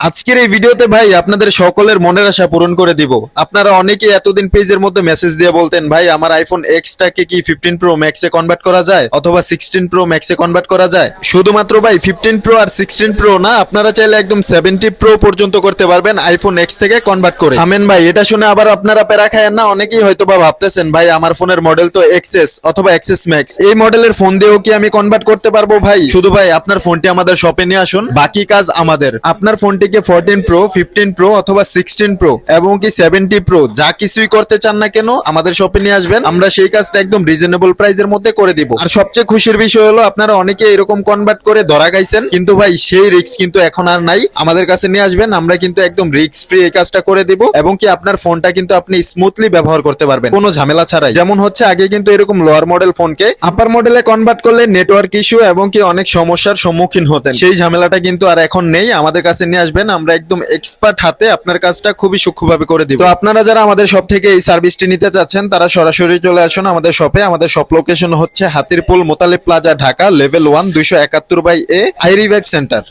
আজকের এই ভিডিওতে ভাই আপনাদের সকলের মনের আশা পূরণ করে দিব। আপনারা অনেকেই এতদিন পেজের মধ্যে মেসেজ দিয়ে বলতেন ভাই আমার আইফোন এক্স টাকে কি 15 প্রো ম্যাক্সে কনভার্ট করা যায় অথবা 16 প্রো ম্যাক্সে কনভার্ট করা যায়। শুধুমাত্র ভাই 15 প্রো আর 16 প্রো না, আপনারা চাইলে একদম 70 প্রো পর্যন্ত করতে পারবেন আইফোন এক্স থেকে কনভার্ট করে। থামেন ভাই, এটা শুনে আবার আপনারা প্যারা খায়েন না। অনেকেই হয়তো বা ভাবতেছেন ভাই আমার ফোনের মডেল তো এক্সএস অথবা এক্সএস ম্যাক্স, এই মডেলের ফোন দিয়েও কি আমি কনভার্ট করতে পারবো? ভাই শুধু ভাই আপনার ফোনটি আমাদের শপে নিয়ে আসুন, বাকি কাজ আমাদের। আপনার ফোনটিকে 14 প্রো, 15 প্রো অথবা 16 প্রো এবং কি 70 প্রো যা কিছুই করতে চান না কেন আমাদের শপে নিয়ে আসবেন, আমরা সেই কাজটা একদম রিজনেবল প্রাইসের মধ্যে করে দিব। আর সবচেয়ে খুশির বিষয় হলো আপনারা অনেকে এরকম কনভার্ট করে ধরা গাইছেন, কিন্তু ভাই সেই রিস্ক কিন্তু এখন আর নাই। আমাদের কাছে নিয়ে আসবেন, আমরা কিন্তু একদম রিস্ক ফ্রি এই কাজটা করে দিব এবং কি আপনার ফোনটা কিন্তু আপনি স্মুথলি ব্যবহার করতে পারবেন কোনো ঝামেলা ছাড়াই। যেমন হচ্ছে আগে কিন্তু এরকম লোয়ার মডেল ফোনকে আপার মডেলে কনভার্ট করলে নেটওয়ার্ক ইস্যু এবং কি অনেক সমস্যার সম্মুখীন হতেন, সেই ঝামেলাটা কিন্তু আর এখন নেই। আমাদের কাছে নিয়ে আসবেন, আমরা একদম এক্সপার্ট হাতে আপনার কাজটা খুবই সূক্ষ্মভাবে করে দিব। তো আপনারা যারা আমাদের শপ থেকে এই সার্ভিসটি নিতে চাচ্ছেন তারা সরাসরি চলে আসুন আমাদের শপে। আমাদের শপ লোকেশন হচ্ছে Hatirpool Motaleb plaza, Dhaka, level 1, 271/A, I revive centre.